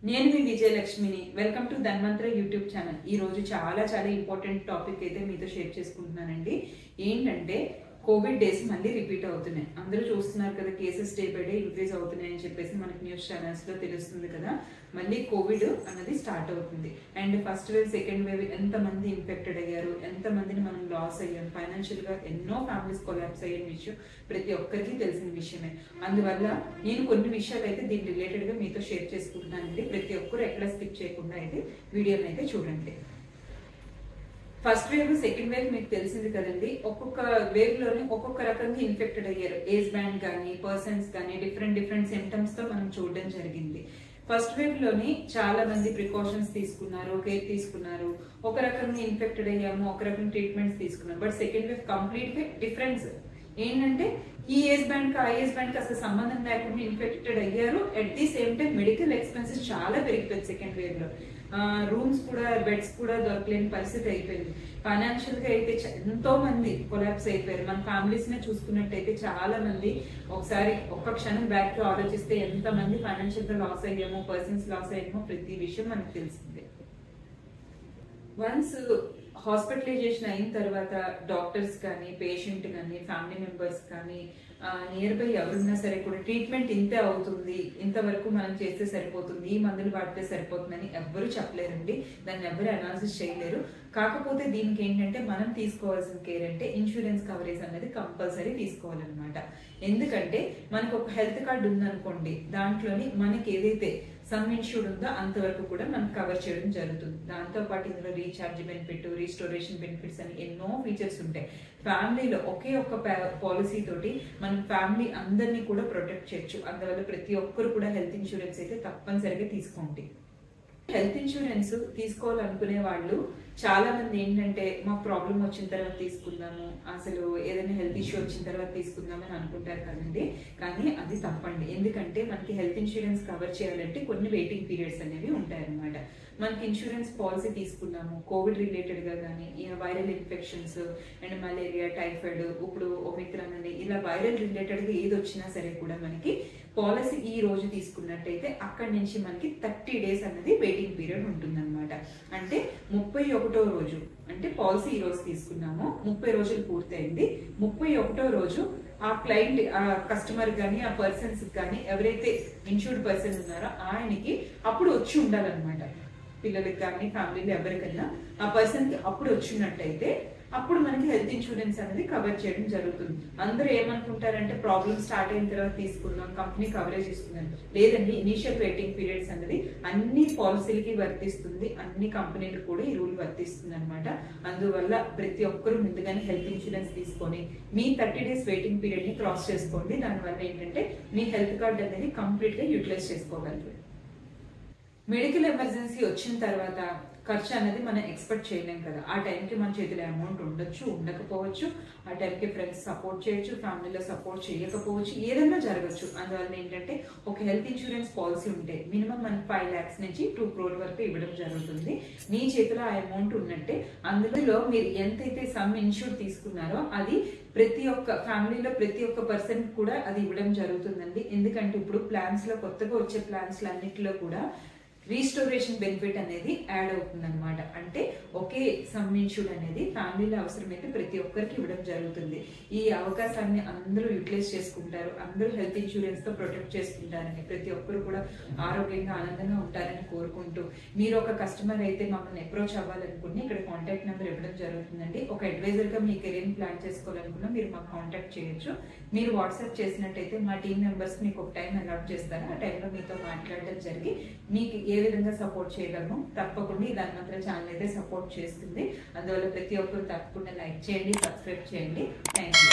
నేను మీ విజయలక్ష్మిని welcome to Dhanvantari YouTube channel. ఈ రోజు చాలా ఇంపార్టెంట్ టాపిక్ అయితే మీతో షేర్ చేసుకుంటున్నానండి. ఏంటంటే కోవిడ్ డేస్ మళ్ళీ రిపీట్ అవుతున్నాయి. అందరూ చూస్తున్నారు కదా, cases day by day increase అవుతున్నాయి అని చెప్పేసి మనకి న్యూస్ ఛానల్స్ లో తెలుస్తుంది కదా. మళ్ళీ కోవిడ్ అన్నది స్టార్ట్ అవుతుంది. And first wave second wave ఎంతమంది ఇన్ఫెక్టెడ్ అయ్యారు, ఎంతమందిని మనం లాస్ అయ్యాం, ఫైనాన్షియల్ గా ఎన్నో ఫ్యామిలీస్ కొలాప్స్ అయ్యే విషయం ప్రతి ఒక్కరికి తెలిసిన విషయమే. అందువల్ల నేను కొన్ని విషయాలు అయితే దీని రిలేటెడ్ గా మీతో షేర్ చేసుకుంటున్నానండి. ప్రతి ఒక్కరు ఎక్కడ స్కిప్ చేయకుండా అయితే వీడియోని అయితే చూడండి. ఫస్ట్ వేవ్ సెకండ్ వేవ్ మీకు తెలిసింది కదండి. ఒక్కొక్క వేవ్ లోనే ఒక్కొక్క రకంగా ఇన్ఫెక్టెడ్ అయ్యారు. ఏజ్ బ్యాండ్ కానీ పర్సన్స్ కానీ డిఫరెంట్ సిమ్టమ్స్ తో మనం చూడడం జరిగింది. ఫస్ట్ వేవ్ లోని చాలా మంది ప్రికాషన్స్ తీసుకున్నారు, కేర్ తీసుకున్నారు, ఒక రకంగా ఇన్ఫెక్టెడ్ అయ్యాము, ఒక రకంగా ట్రీట్మెంట్స్ తీసుకున్నారు. బట్ సెకండ్ వేవ్ కంప్లీట్ గా డిఫరెన్స్ ఏంటంటే ఈ ఏజ్ బ్యాండ్ కి ఆ ఏజ్ బ్యాండ్ కి అసలు సంబంధం లేకుండా ఇన్ఫెక్టెడ్ అయ్యారు. At the same time medical expenses చాలా పెరిగిపోయింది సెకండ్ వేవ్ లో. రూమ్స్ కూడా బెడ్స్ కూడా దొరకలేని పరిస్థితి అయిపోయింది. ఫైనాన్షియల్ గా అయితే ఎంతో మంది కొలాప్స్ అయిపోయారు. మన ఫ్యామిలీస్ నే చూసుకున్నట్టయితే చాలా మంది ఒకసారి ఒక్క క్షణం బ్యాక్ కి ఆలోచిస్తే ఎంత మంది ఫైనాన్షియల్ గా లాస్ అయ్యామో, పర్సన్స్ లాస్ అయ్యామో ప్రతి విషయం మనకు తెలిసిందే. వన్స్ హాస్పిటలైజేషన్ అయిన తర్వాత డాక్టర్స్ కానీ పేషెంట్ కానీ ఫ్యామిలీ మెంబర్స్ కానీ నియర్ బై ఎవరున్నా సరే కూడా ట్రీట్మెంట్ ఇంతే అవుతుంది, ఇంతవరకు మనం చేస్తే సరిపోతుంది, ఈ మందులు వాడితే సరిపోతుందని ఎవ్వరూ చెప్పలేరండి. దాన్ని ఎవరు అనాలిసిస్ చేయలేరు. కాకపోతే దీనికి ఏంటంటే మనం తీసుకోవాల్సిన కేర్ అంటే ఇన్సూరెన్స్ కవరేజ్ అనేది కంపల్సరీ తీసుకోవాలన్నమాట. ఎందుకంటే మనకు ఒక హెల్త్ కార్డు ఉందనుకోండి, దాంట్లోని మనకి ఏదైతే సమ్ ఇన్సూర్డ్ ఉందో అంతవరకు కూడా మనం కవర్ చేయడం జరుగుతుంది. దాంతో పాటు ఇందులో రీఛార్జ్ బెనిఫిట్, రీస్టోరేషన్ బెనిఫిట్స్ అని ఎన్నో ఫీచర్స్ ఉంటాయి. ఫ్యామిలీలో ఒకే ఒక్క పాలసీ తోటి మనం ఫ్యామిలీ అందరినీ కూడా ప్రొటెక్ట్ చేయొచ్చు. అందువల్ల ప్రతి ఒక్కరు కూడా హెల్త్ ఇన్సూరెన్స్ అయితే తప్పనిసరిగా తీసుకోండి. హెల్త్ ఇన్సూరెన్స్ తీసుకోవాలనుకునే వాళ్ళు చాలా మంది ఏంటంటే మాకు ప్రాబ్లం వచ్చిన తర్వాత తీసుకుందాము, అసలు ఏదైనా హెల్త్ ఇష్యూ వచ్చిన తర్వాత తీసుకుందామని అనుకుంటారు కదండి. కానీ అది తప్పండి. ఎందుకంటే మనకి హెల్త్ ఇన్సూరెన్స్ కవర్ చేయాలంటే కొన్ని వెయిటింగ్ పీరియడ్స్ అనేవి ఉంటాయన్నమాట. మనకి ఇన్సూరెన్స్ పాలసీ తీసుకున్నాము కోవిడ్ రిలేటెడ్ గా కానీ, viral infections and malaria, typhoid, ఇప్పుడు ఒమిక్రాన్ అని ఇలా వైరల్ రిలేటెడ్ గా ఏది వచ్చినా సరే కూడా మనకి పాలసీ ఈ రోజు తీసుకున్నట్టయితే అక్కడి నుంచి మనకి 30 days అన్నది వెయిటింగ్ పీరియడ్ ఉంటుందన్నమాట. అంటే 31వ రోజు, అంటే పాలసీ ఈ రోజు తీసుకున్నాము, 30 రోజులు పూర్తయింది. 31వ రోజు ఆ క్లయింట్, ఆ కస్టమర్ కానీ ఆ పర్సన్స్ కానీ ఎవరైతే ఇన్సూర్డ్ పర్సన్ ఉన్నారో ఆయనకి అప్పుడు వచ్చి ఉండాలన్నమాట. పిల్లలకి కానీ ఫ్యామిలీలో ఎవరికైనా ఆ పర్సన్ కి అప్పుడు వచ్చినట్టయితే అప్పుడు మనకి హెల్త్ ఇన్సూరెన్స్ అనేది కవర్ చేయడం జరుగుతుంది. అందరూ ఏమనుకుంటారంటే ప్రాబ్లమ్ స్టార్ట్ అయిన తర్వాత తీసుకున్నాం, కంపెనీ కవరేజ్ ఇస్తుందని. లేదండి, ఇనిషియల్ వెయిటింగ్ పీరియడ్స్ అనేది అన్ని పాలసీలకి వర్తిస్తుంది, అన్ని కంపెనీలకు కూడా ఈ రూల్ వర్తిస్తుంది అనమాట. అందువల్ల ప్రతి ఒక్కరు ముందుగానే హెల్త్ ఇన్సూరెన్స్ తీసుకొని మీ 30 days వెయిటింగ్ పీరియడ్ ని క్రాస్ చేసుకోండి. దానివల్ల ఏంటంటే మీ హెల్త్ కార్డ్ అనేది కంప్లీట్ గా యూటిలైజ్ చేసుకోగలరు. మెడికల్ ఎమర్జెన్సీ వచ్చిన తర్వాత ఖర్చు అనేది మనం ఎక్స్పెక్ట్ చేయలేం కదా. ఆ టైంకి మన చేతిలో అమౌంట్ ఉండొచ్చు, ఉండకపోవచ్చు. ఆ టైంకి ఫ్రెండ్స్ సపోర్ట్ చేయొచ్చు, ఫ్యామిలీలో సపోర్ట్ చేయకపోవచ్చు, ఏదైనా జరగచ్చు. అందువల్ల ఏంటంటే ఒక హెల్త్ ఇన్సూరెన్స్ పాలసీ ఉంటే మినిమం మనకి 5 lakhs నుంచి 2 crore వరకు ఇవ్వడం జరుగుతుంది. మీ చేతిలో ఆ అమౌంట్ ఉన్నట్టే. అందులో మీరు ఎంతైతే సమ్ ఇన్సూర్ తీసుకున్నారో అది ప్రతి ఒక్క ఫ్యామిలీలో ప్రతి ఒక్క పర్సన్ కూడా అది ఇవ్వడం జరుగుతుందండి. ఎందుకంటే ఇప్పుడు ప్లాన్స్ లో కొత్తగా వచ్చే ప్లాన్స్ అన్నిటిలో కూడా రీస్టోరేషన్ బెనిఫిట్ అనేది యాడ్ అవుతుంది అనమాట. అంటే ఒకే సమ్ ఇన్సూర్డ్ అనేది ఫ్యామిలీలో అవసరమైతే ప్రతి ఒక్కరికి ఇవ్వడం జరుగుతుంది. ఈ అవకాశాన్ని అందరూ యూటిలైజ్ చేసుకుంటారు, అందరూ హెల్త్ ఇన్సూరెన్స్ తో ప్రొటెక్ట్ చేసుకుంటారని, ప్రతి ఒక్కరు కూడా ఆరోగ్యంగా ఆనందంగా ఉంటారని కోరుకుంటూ, మీరు ఒక కస్టమర్ అయితే మమ్మల్ని అప్రోచ్ అవ్వాలనుకుని ఇక్కడ కాంటాక్ట్ నెంబర్ ఇవ్వడం జరుగుతుందండి. ఒక అడ్వైజర్ గా మీ కెరీర్ ప్లాన్ చేసుకోవాలనుకున్నా మీరు మాకు కాంటాక్ట్ చేయొచ్చు. మీరు వాట్సాప్ చేసినట్టయితే మా టీం మెంబర్స్ మీకు ఒక టైం అలాట్ చేస్తారు. ఆ టైంలో మీతో మాట్లాడడం జరిగి మీకు ఏ విధంగా సపోర్ట్ చేయగలము. తప్పకుండా ధన్వంతరి ఛానల్ అయితే సపోర్ట్ చేస్తుంది. అందువల్ల ప్రతి ఒక్కరు తప్పకుండా లైక్ చేయండి, సబ్స్క్రైబ్ చేయండి. Thank you.